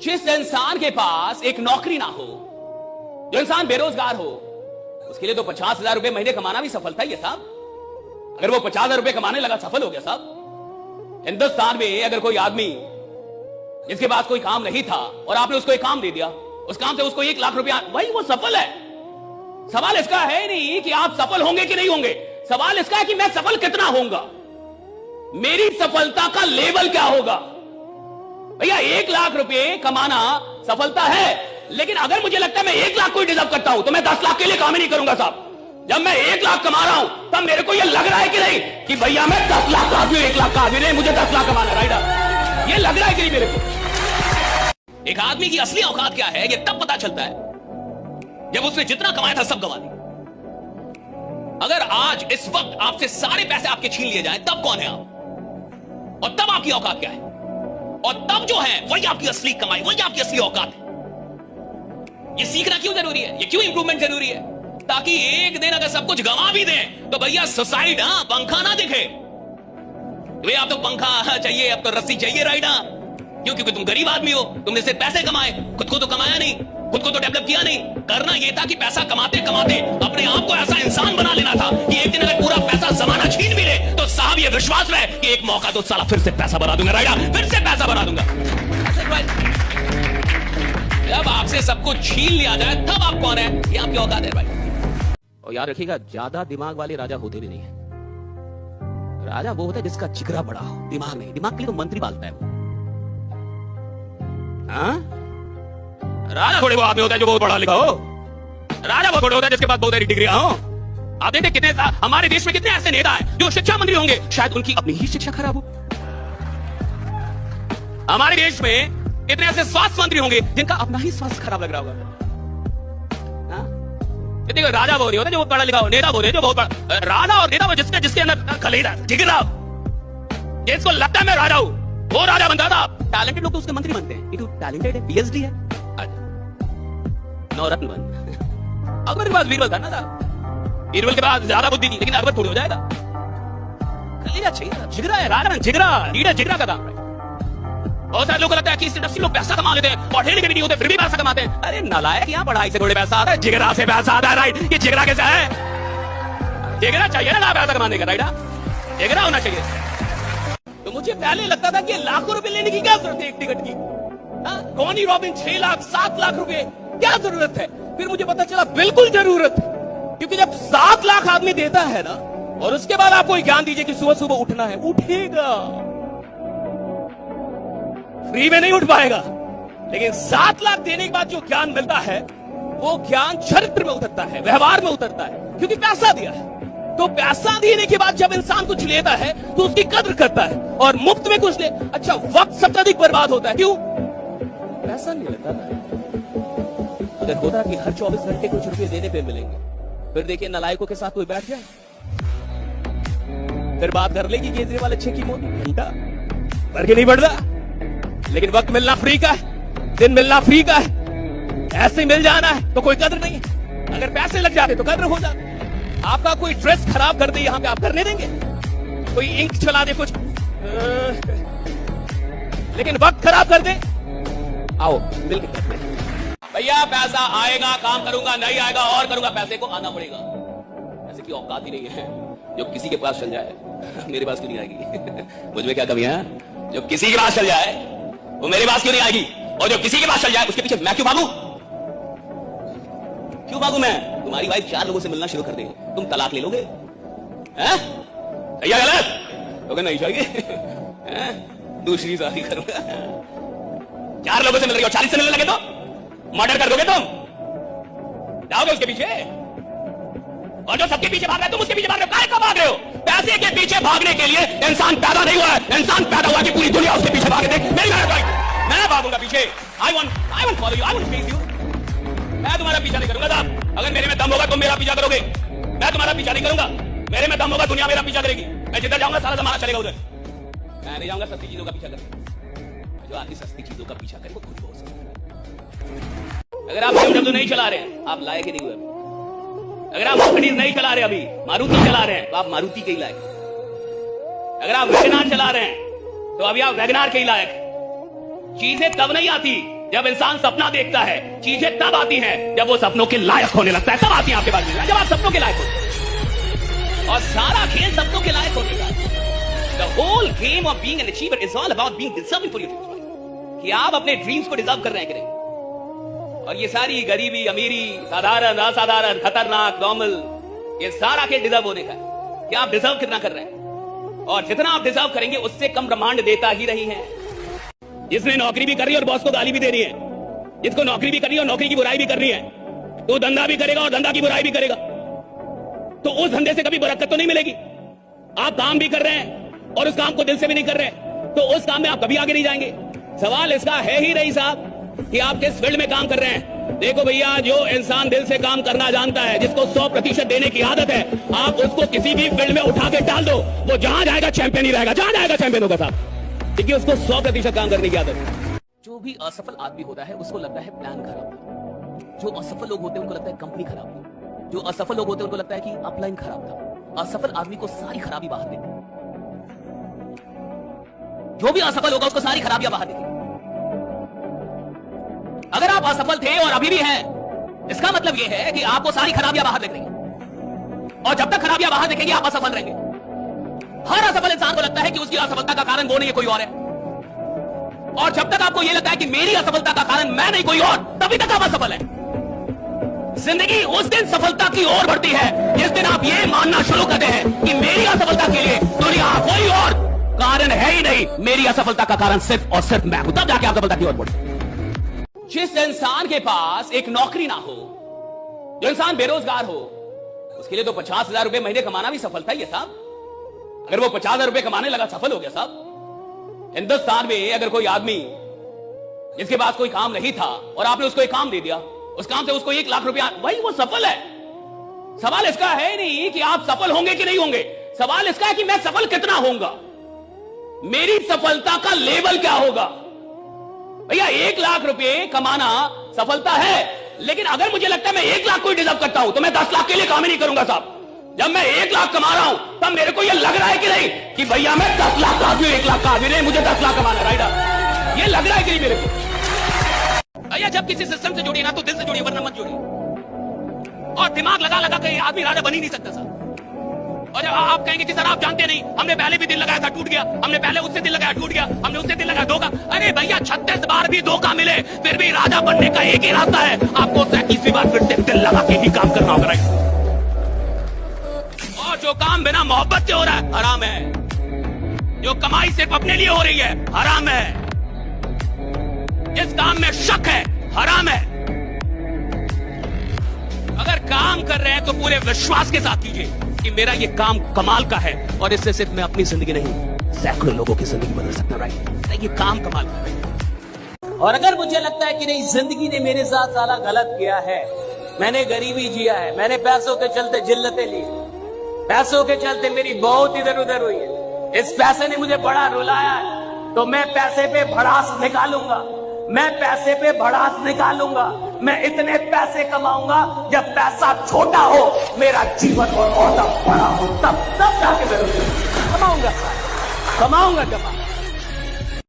जिस इंसान के पास एक नौकरी ना हो, जो इंसान बेरोजगार हो, उसके लिए तो 50,000 रुपए महीने कमाना भी सफलता ही है साहब। अगर वो 50,000 रुपए कमाने लगा, सफल हो गया साहब। हिंदुस्तान में अगर कोई आदमी जिसके पास कोई काम नहीं था और आपने उसको एक काम दे दिया, उस काम से उसको 1 लाख रुपया, भाई वो सफल है। सवाल इसका है नहीं कि आप सफल होंगे कि नहीं होंगे, सवाल इसका है कि मैं सफल कितना होऊंगा, मेरी सफलता का लेवल क्या होगा। भैया 1 लाख रुपए कमाना सफलता है, लेकिन अगर मुझे लगता है मैं 1 लाख को डिजर्व करता हूं तो मैं 10 लाख के लिए काम ही नहीं करूंगा साहब। जब मैं 1 लाख कमा रहा हूं तब मेरे को यह लग रहा है कि नहीं कि भैया मैं 10 लाख का आदमी, 1 लाख का आदमी नहीं, मुझे 10 लाख कमाना, राइट? ये लग रहा है कि नहीं मेरे को? एक आदमी की असली औकात क्या है, ये तब पता चलता है जब उसने जितना कमाया था सब गंवा दिया। अगर आज इस वक्त आपसे सारे पैसे आपके छीन लिए जाएं, तब कौन है आप, और तब आपकी औकात क्या है, और तब जो है वही आपकी असली कमाई, वही आपकी असली औकात है। ये सीखना क्यों जरूरी है, ये क्यों इंप्रूवमेंट जरूरी है? ताकि एक दिन अगर सब कुछ गंवा भी दें तो भैया सुसाइड, पंखा ना दिखे। तो आप तो पंखा चाहिए, अब तो रस्सी चाहिए, राइट? क्यों? क्योंकि तुम गरीब आदमी हो, तुमने सिर्फ पैसे कमाए, खुद को तो कमाया नहीं, खुद को तो डेवलप किया नहीं। करना यह था कि पैसा कमाते कमाते अपने आप को ऐसा इंसान बना लेना था कि एक दिन अगर पूरा पैसा जमाना छीन भी ले तो साहब ये विश्वास रहे कि एक मौका तो साला फिर से पैसा बना दूंगा, राइट? फिर से पैसा बना दूंगा। जब आपसे सब कुछ छीन लिया जाए तब आप कौन है, ये आपकी औकात है भाई। और याद रखिएगा, ज्यादा दिमाग वाले राजा होते भी नहीं है। राजा वो होता है जिसका जिगरा बड़ा हो, दिमाग नहीं। दिमाग के लिए तो मंत्री पालता है। राजा थोड़े वो आदमी होता है जो बहुत पढ़ा लिखा हो। राजा वो थोड़े होता है जिसके पास बहुत सारी डिग्रियां हो। आप देखते कितने हमारे देश में कितने ऐसे नेता हैं जो शिक्षा मंत्री होंगे, शायद उनकी अपनी ही शिक्षा खराब हो। हमारे देश में कितने ऐसे स्वास्थ्य मंत्री होंगे जिनका अपना ही स्वास्थ्य खराब लग रहा होगा। देखो, राजा वो नहीं होता जो बहुत पढ़ा लिखा हो, नेता वो नहीं जो बहुत पढ़ा। राजा और नेता वो जिसके अंदर खलीरा जिगरा, जिसको लगता है मैं राजा हूं, वो राजा बनता था। टैलेंटेड लोग तो उसके मंत्री बनते हैं। टैलेंटेड है, पीएचडी है, नवरत्न बन। अकबर के पास बीरबल था ना था, बीरबल के पास ज्यादा बुद्धि थी, लेकिन अकबर थोड़ी हो जाएगा। खलीरा चाहिए, जिगरा है, राजा जिगरा, लीडर जिगरा का काम है। बहुत सारे लोगों को लगता है कि इस इंडस्ट्री लोग पैसा कमा लेते हैं, पढ़े लिखे नहीं होते फिर भी पैसा कमाते हैं। अरे नालायक, यहाँ पढ़ाई से थोड़े पैसा आता है, जिगरा से पैसा आता है, राइट? ये जिगरा कैसा है? जिगरा चाहिए ना पैसा कमाने का, राइट? जिगरा होना चाहिए। तो मुझे पहले लगता था कि लाखों रुपए लेने की क्या जरूरत है एक टिकट की। कॉनी रॉबिन 6 लाख 7 लाख रुपए क्या जरूरत है? फिर मुझे पता चला बिल्कुल जरूरत है, क्योंकि जब 7 लाख आदमी देता है ना, और उसके बाद आप कोई ज्ञान दीजिए कि सुबह सुबह उठना है, उठेगा, फ्री में नहीं उठ पाएगा। लेकिन 7 लाख देने के बाद जो ज्ञान मिलता है वो ज्ञान चरित्र में उतरता है, व्यवहार में उतरता है, क्योंकि पैसा दिया है। तो पैसा देने के बाद जब इंसान कुछ लेता है तो उसकी कद्र करता है, और मुफ्त में कुछ ले, अच्छा वक्त सबसे अधिक बर्बाद होता है। क्यों? पैसा नहीं लेता ना। अगर होता कि हर 24 घंटे कुछ रुपए देने पे मिलेंगे, फिर देखिए नालायकों के साथ कोई बैठ जाए, फिर बात कर लेगी केजरीवाल अच्छे की मोदी, घंटा भर के नहीं बढ़ रहा। लेकिन वक्त मिलना फ्री का है, दिन मिलना फ्री का है, ऐसे मिल जाना है तो कोई कद्र नहीं है। अगर पैसे लग जाते तो कद्र हो जाती। आपका कोई ड्रेस खराब कर दे यहां पे, आप करने देंगे? कोई इंक चला दे कुछ, लेकिन वक्त खराब कर दे, आओ मिलकर करते हैं। भैया पैसा आएगा, काम करूंगा, नहीं आएगा और करूंगा, पैसे को आना पड़ेगा। ऐसे की औकात ही नहीं है जो किसी के पास चल जाए मेरे पास क्यों नहीं आएगी? मुझ में क्या कमी है? जो किसी के पास चल जाए वो मेरे पास क्यों नहीं आएगी, और जो किसी के पास चल जाए उसके पीछे मैं क्यों भागूं? क्यों भागूं मैं? तुम्हारी वाइफ 4 लोगों से मिलना शुरू कर देगी, तुम तलाक ले लोगे? हैं? सही है गलत? तो नहीं चाहिए दूसरी शादी करूंगा। 4 लोगों से मिल रही हो, 40 से मिलने लगे तो मर्डर कर दोगे तुम? जाओगे उसके पीछे? और जो सबके पीछे भाग रहे हो तुम उसके पीछे भाग रहे हो, काहे को भाग रहे हो? पैसे के पीछे भागने के लिए इंसान पैदा नहीं हुआ है, इंसान पैदा हुआ कि पूरी दुनिया उसके पीछे भागे। देख मेरी मैं भागूंगा पीछे। I want follow you, I want face you. मैं तुम्हारा पीछा नहीं करूंगा साहब। अगर मेरे में दम होगा तुम मेरा पीछा करोगे, मैं तुम्हारा पीछा नहीं करूंगा। मेरे में दम होगा दुनिया मेरा पीछा करेगी। मैं जिधर जाऊंगा सारा जमाना चलेगा उधर। मैं नहीं जाऊंगा सस्ती चीजों का पीछा करने। जो आदमी सस्ती चीजों का पीछा करे वो खुद बहुत सस्ता। अगर आप BMW नहीं चला रहे हैं, आप लायक ही नहीं हुए। अगर आप मर्सिडीज नहीं चला रहे, अभी मारुति चला रहे हैं, तो आप मारुति के ही लायक। अगर आप वैगनार चला रहे हैं तो अभी आप वैगनार के ही लायक। चीजें तब नहीं आती जब इंसान सपना देखता है, चीजें तब आती हैं जब वो सपनों के लायक होने लगता है, तब आती है आपके पास जब आप सपनों के लायक होते हैं। और सारा खेल सपनों के लायक होने का। The whole game of being an achiever is all about being deserving for your dreams, कि आप अपने ड्रीम्स को डिजर्व कर रहे हैं कि नहीं। और ये सारी गरीबी, अमीरी, साधारण, असाधारण, खतरनाक, नॉर्मल, ये सारा खेल डिजर्व होने का है कि आप डिजर्व कितना कर रहे हैं। और जितना आप डिजर्व करेंगे उससे कम ब्रह्मांड देता ही रही है। जिसने नौकरी भी कर रही है और बॉस को गाली भी दे रही है, जिसको नौकरी भी करनी है और नौकरी की बुराई भी करनी है, तो धंधा भी करेगा और धंधा की बुराई भी करेगा, तो उस धंधे से कभी बरकत तो नहीं मिलेगी। आप काम भी कर रहे हैं और उस काम को दिल से भी नहीं कर रहे, तो उस काम में आप कभी आगे नहीं जाएंगे। सवाल इसका है ही नहीं साहब कि आप किस फील्ड में काम कर रहे हैं। देखो भैया, जो इंसान दिल से काम करना जानता है, जिसको 100% देने की आदत है, आप उसको किसी भी फील्ड में उठा के डाल दो, वो जहां जाएगा चैंपियन ही रहेगा, जहां जाएगा चैंपियन होगा साहब, क्योंकि उसको 100% काम करने की आदत है। जो भी असफल आदमी होता है उसको लगता है प्लान खराब था। जो असफल लोग होते हैं उनको लगता है कंपनी खराब थी। जो असफल लोग होते हैं उनको लगता है कि अपलाइन खराब था। असफल आदमी को सारी खराबी बाहर देती, जो भी असफल होगा उसको सारी खराबियां बाहर देती। अगर आप असफल थे और अभी भी हैं, इसका मतलब यह है कि आपको सारी खराबियां बाहर दिख रही हैं, और जब तक खराबियां बाहर दिखेंगी आप असफल रहेंगे। हर असफल इंसान को लगता है कि उसकी असफलता का कारण वो नहीं है, कोई और है। और जब तक आपको यह लगता है कि मेरी असफलता का कारण मैं नहीं कोई और, तभी तक आप असफल हैं। जिंदगी उस दिन सफलता की ओर बढ़ती है जिस दिन आप ये मानना शुरू करते हैं कि मेरी असफलता के लिए दुनिया कोई और कारण है ही नहीं, मेरी असफलता का कारण सिर्फ और सिर्फ मैं हूं, तब जाके आप सफलता की ओर बढ़ते। जिस इंसान के पास एक नौकरी ना हो, जो इंसान बेरोजगार हो, उसके लिए तो 50,000 रुपए महीने कमाना भी सफलता ही है साहब। अगर वो 50,000 रुपए कमाने लगा, सफल हो गया साहब। हिंदुस्तान में अगर कोई आदमी जिसके पास कोई काम नहीं था और आपने उसको एक काम दे दिया, उस काम से उसको 1 लाख रुपया, भाई वो सफल है। सवाल इसका है नहीं कि आप सफल होंगे कि नहीं होंगे, सवाल इसका है कि मैं सफल कितना होऊंगा, मेरी सफलता का लेवल क्या होगा। भैया 1 लाख रुपए कमाना सफलता है, लेकिन अगर मुझे लगता है मैं 1 लाख को डिजर्व करता हूं तो मैं 10 लाख के लिए काम ही नहीं करूंगा साहब। जब मैं 1 लाख कमा रहा हूं तब मेरे को यह लग रहा है कि नहीं कि भैया मैं 10 लाख का आदमी, 1 लाख का आदमी नहीं, मुझे 10 लाख कमाना, राइट। ये लग रहा है कि नहीं मेरे को। भैया जब किसी सिस्टम से जुड़िए ना तो दिल से जुड़िए, वरना मत जुड़िए। और दिमाग लगा लगा के आदमी राजा बन ही नहीं सकता सर। और जब आप कहेंगे कि सर आप जानते नहीं, हमने पहले भी दिल लगाया था टूट गया, हमने पहले उससे दिल लगाया टूट गया, हमने उससे दिल लगाया धोखा। अरे भैया 36 बार भी धोखा मिले फिर भी राजा बनने का एक ही रास्ता है, आपको 37वीं बार फिर से दिल लगा के ही काम करना होगा, राइट। और जो काम बिना मोहब्बत से हो रहा है हराम है, जो कमाई सिर्फ अपने लिए हो रही है हराम है, जिस काम में शक है हराम है। अगर काम कर रहे हैं तो पूरे विश्वास के साथ कीजिए कि मेरा ये काम कमाल का है, और इससे सिर्फ मैं अपनी जिंदगी नहीं सैकड़ों लोगों की जिंदगी बदल सकता, राइट। ये काम कमाल का है। और अगर मुझे लगता है कि नहीं जिंदगी ने मेरे साथ साला गलत किया है, मैंने गरीबी जिया है, मैंने पैसों के चलते जिल्लतें ली, पैसों के चलते मेरी बहुत इधर उधर हुई है, इस पैसे ने मुझे बड़ा रुलाया है, तो मैं पैसे पे भड़ास निकालूंगा, मैं पैसे पे भड़ास निकालूंगा, मैं इतने पैसे कमाऊंगा जब पैसा छोटा हो, मेरा जीवन और बड़ा हो, तब जाके मैं कमाऊंगा जमा।